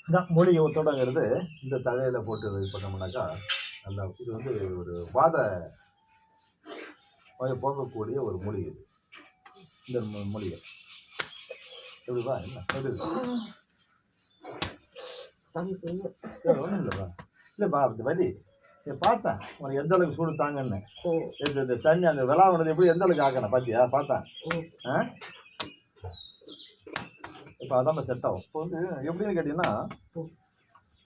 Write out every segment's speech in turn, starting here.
இதான் மூலிகை ஒத்தோடங்கிறது இந்த தழையில் போட்டு இது பண்ணோம்னாக்கா நல்லா இது வந்து ஒரு வாத போகக்கூடிய ஒரு மூலிகை இது. இந்த மூலிகை எப்படிப்பா என்ன ஒன்றும் இல்லைப்பா இல்லைப்பா இந்த வழி பார்த்தேன் உனக்கு எந்த அளவுக்கு சூடு தாங்கன்னு இந்த தண்ணி அந்த விளாவுனது எப்படி எந்த அளவுக்கு ஆக்கணும் பார்த்தியா பார்த்தேன் இப்போ அதான் செட் ஆகும். இப்போ வந்து எப்படின்னு கேட்டிங்கன்னா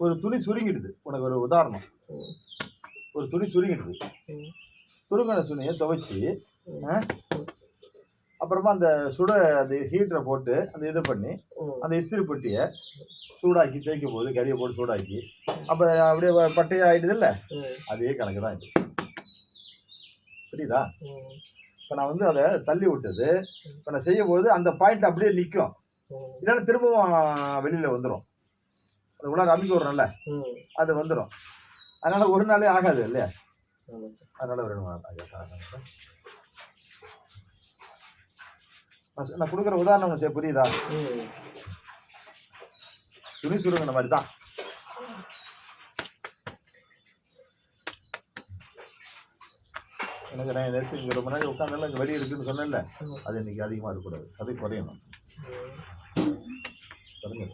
ஒரு துணி சுருங்கிடுது. உனக்கு ஒரு உதாரணம், ஒரு துணி சுருங்கிடுது. சுருங்கின துணியை துவைச்சி அப்புறமா அந்த அந்த ஹீட்டரை போட்டு அந்த இது பண்ணி அந்த இஸ்திரி பெட்டியை சூடாக்கி தேய்க்கும் போது கறியை போட்டு சூடாக்கி அப்போ அப்படியே பட்டையாக ஆகிடுது இல்லை, அதே கணக்கு தான் இது. புரியுதா? இப்போ நான் வந்து அதை தள்ளி விட்டது இப்போ நான் செய்யும் போது அந்த பாயிண்ட் அப்படியே நிற்கும், இல்லைன்னா திரும்பவும் வெளியில் வந்துடும். அது உலக அமைக்க வரணும்ல, அது வந்துடும். அதனால் ஒரு நாளே ஆகாது இல்லையா? அதனால் ஒரு நான் கொடுக்குற உதாரணம் சரி புரியுதா? துணி சுருங்கின மாதிரி தான். எனக்கு நான் நேற்று இங்கே ரொம்ப நாள் உட்காந்தாலும் இங்கே வெளியே இருக்குன்னு சொன்னேன்ல, அது இன்னைக்கு அதிகமாக இருக்கக்கூடாது, அது குறையணும். சொல்லுங்க.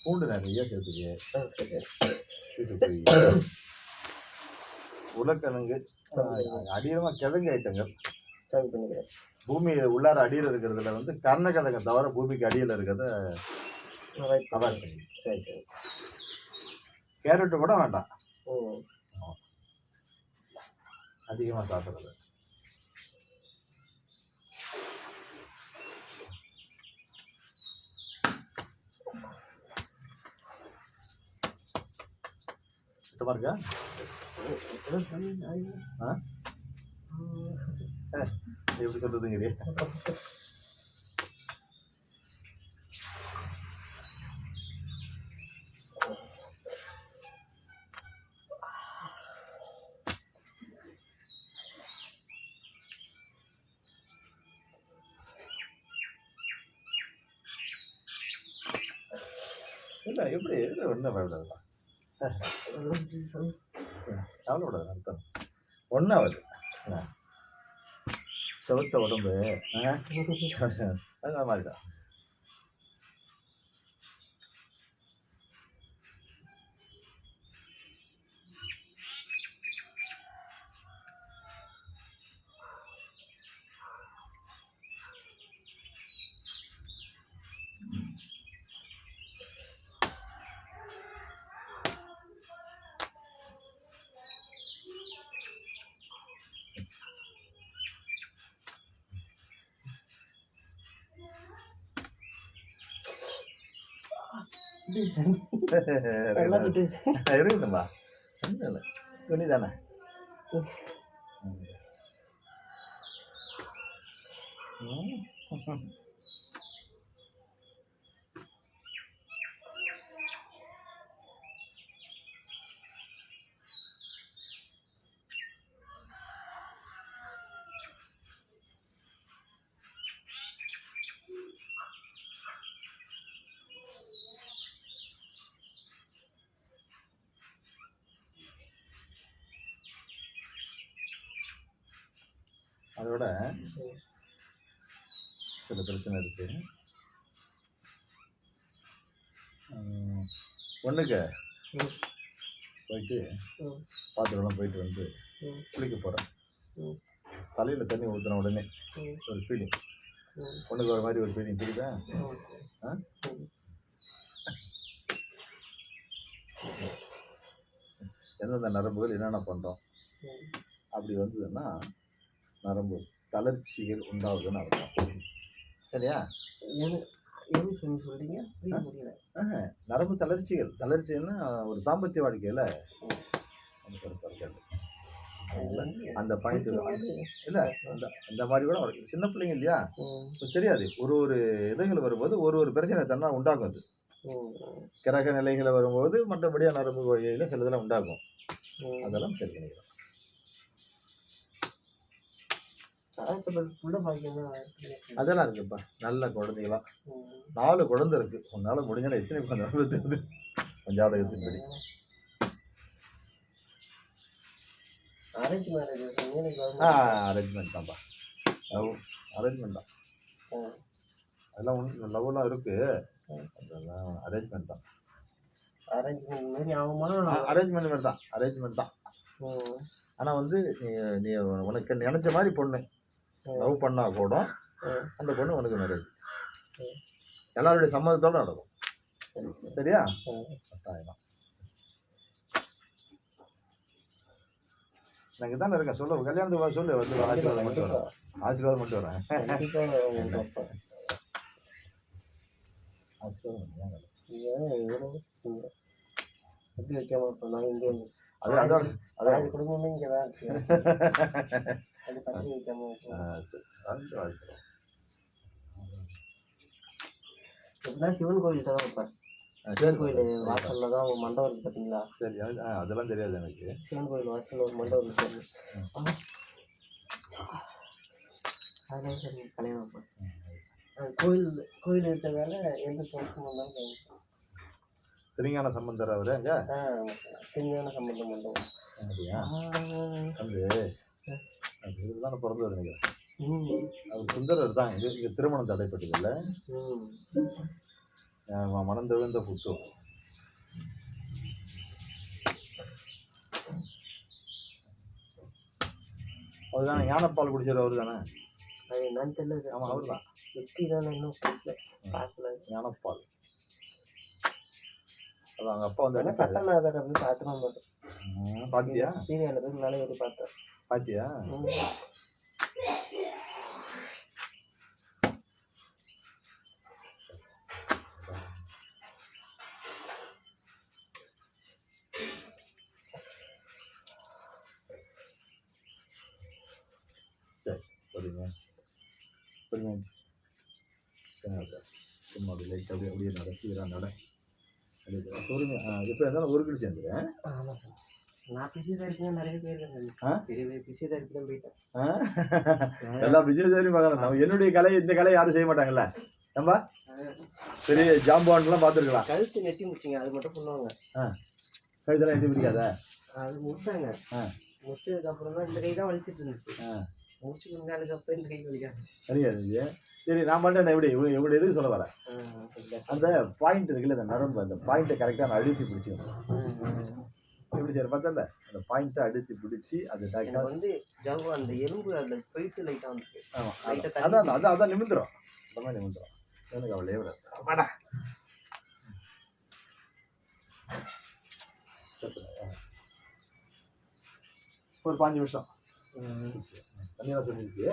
பூண்டு நிறைய சேர்த்துக்கு, உருளைக்கிழங்கு, அடியமாக கிழங்கு ஐட்டங்கள் பூமி உள்ளார அடியில் இருக்கிறதுல வந்து கர்ணக்கிழங்கை தவிர பூமிக்கு அடியில் இருக்கிறத அவாய்ட் பண்ணி. சரி சரி. கேரட்டு கூட வேண்டாம், அதிகமாக சாப்பிட்றது. சுத்தமாக இருக்கா? எப்படி சொல்றதுங்க? இல்லை எப்படி ஒன்றும் பயப்படாதுதான், கவலைப்படாது. அர்த்தம் ஒன்றாவது செவத்த உடம்பு அந்த மாதிரி தான். இருக்குதும்பா, துணி தானே. அதோட சில பிரச்சனை இருக்கு. ஒன்றுக்கு போயிட்டு பாத்திரம்லாம் போயிட்டு வந்து குளிக்க போகிறேன். தலையில் தண்ணி ஊற்றின உடனே ஒரு ஃபீலிங், ஒன்றுக்கு ஒரு மாதிரி ஒரு ஃபீலிங் புரியுதா? எந்தெந்த நரம்புகள் என்னென்ன பண்ணுறோம் அப்படி வந்ததுன்னா நரம்பு தளர்ச்சிகள் உண்டாகுதுன்னு அர்த்தம். சரியா? சொல்றீங்க? நரம்பு தளர்ச்சின்னா ஒரு தாம்பத்திய வாழ்க்கையில் அந்த பாயிண்ட் இல்லை, அந்த மாதிரி கூட சின்ன பிள்ளைங்க இல்லையா, தெரியாது. ஒரு இதுகள் வரும்போது ஒரு பிரச்சனை தன்னா உண்டாகும். அது கிரக நிலைகளை வரும்போது மற்றபடியாக நரம்பு வகையில் சில இதெல்லாம் உண்டாகும். அதெல்லாம் சரி பண்ணிக்கலாம். அதெல்லாம் இருக்குப்பா, நல்ல குழந்தைகளா 4 குழந்தை இருக்கு. உன்னால முடிஞ்சாலும் எத்தனை குழந்தை ஜாதகத்தின்படி. அரேஞ்ச்மெண்ட் தான்ப்பா, லவ் அரேஞ்ச்மெண்ட் தான். அதெல்லாம் ஒன்று லவ்லாம் இருக்கு, அதெல்லாம் அரேஞ்ச்மெண்ட் தான். அரேஞ்ச்மெண்ட் மாதிரி தான், அரேஞ்ச்மெண்ட் தான். ஆனால் வந்து நீ உனக்கு நினைச்ச மாதிரி பொண்ணு லவ் பண்ணா கூட அந்த பொண்ணு உனக்கு மேரேஜ் எல்லாருடைய சம்மதத்தோடு நடக்கும். சரியா? கட்டாயம். எனக்கு தானே இருக்கேன், சொல்ல கல்யாணத்துக்கு சொல்லு, வந்து ஆசீர்வாதம் மட்டும் வரேன், ஆசீர்வாதம் மட்டும் வரேன். ஆசீர்வாதம் எப்படி வைக்காம இருப்போம் நான் இங்கே அது அதோட அதாவது குடும்பமே இங்கே தான் இருக்கு. அது பற்றி வைக்காம எப்படின்னா சிவன் கோயில் தான் வைப்பார். சிவன் கோயில் வாசலில் தான் மண்டபம் இருக்குது பார்த்தீங்களா? சரி, அதெல்லாம் தெரியாது எனக்கு. சிவன் கோயில் வாசலில் ஒரு மண்டபம் இருக்குது, அதெல்லாம் சரி கல்யாணம் வைப்பார். கோயில் இருக்கிறதால எந்த தோற்றம் வந்தாலும் திருஞான சம்பந்தர் அவர் அங்கே திருஞான சம்பந்தம் மண்டபம் அப்படியா? வந்து இவர் தானே பிறந்தவர் நினைக்கிறேன். அவர் சுந்தரர் தான். இங்கே திருமணம் தடைப்பட்டது இல்லை, மனம் தவிர்ந்த புத்து. அவர் தானே ஞானப்பால் குடிச்சவர் அவர் தானே? அது என்னன்னு தெரியல. ஆமாம், அவர் தான். ஹிஸ்ட்ரி தானே இன்னும் பார்க்கல. ஞானப்பால் அது அவங்க அப்பா வந்து சட்டநாதர் அப்படின்னு பார்த்துலாம் பார்த்தேன். பார்த்தியா? சீரியலில் போய் மேலே ஏறி பார்த்தேன். பார்த்தியா? சரி, சரிங்க சரிங்க. சும்மா அப்படி லைட் அப்படியே நடக்கிறா நட சொல்லுங்க. இப்போ இருந்தாலும் ஒரு கிலோ சேர்ந்துறேன். ஆமாம் சார், நான் பிஸியாக இருக்கேன், நிறைய பேர் பிஸியாக இருக்கு தான் போயிட்டேன். எல்லாம் பிஸியாக பார்க்கலாம். நம்ம என்னுடைய கலை இந்த கலை யாரும் செய்ய மாட்டாங்கல்ல. நம்ம பெரிய ஜாம்பான்லாம் பார்த்துருக்கலாம். கழுத்து நெட்டி முடிச்சிங்க, அது மட்டும் பண்ணுவாங்க. கழுத்தெல்லாம் நெட்டி பிடிக்காத, அது முடிச்சாங்க. முடிச்சதுக்கப்புறம் தான் இந்த கை தான் வலிச்சிட்டு இருந்துச்சு. முடிச்சு கொடுங்க, அதுக்கப்புறம் இந்த கை வலிக்காது. சரி, நான் மட்டும் எப்படி இவங்க எதுக்கு சொல்ல வரேன், அந்த பாயிண்ட் இருக்குல்ல, அந்த நரம்பு, அந்த பாயிண்ட்டை கரெக்டாக நான் அழுத்தி பிடிச்சிக்கணும். எப்படி சார் பார்த்தல, அந்த பாயிண்ட்டை அழுத்தி பிடிச்சி அது வந்து ஜவ்வு அந்த எலும்பு அதில் போயிட்டு லைட்டாக வந்துருக்கு. ஆமாம், அதான் நிமிந்துடும், அந்த மாதிரி நிமிந்துடும். எனக்கு அவள் லேவரா ஒரு 5 நிமிஷம் தண்ணியெல்லாம் சொல்லிருக்கு.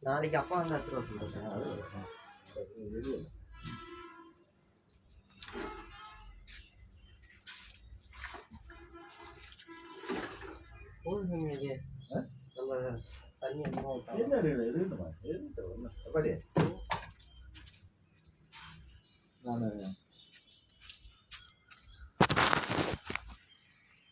நாளைக்கு அப்பா வந்து எடுத்துட்டு வர சொல்றேன். நம்ம தண்ணி நான்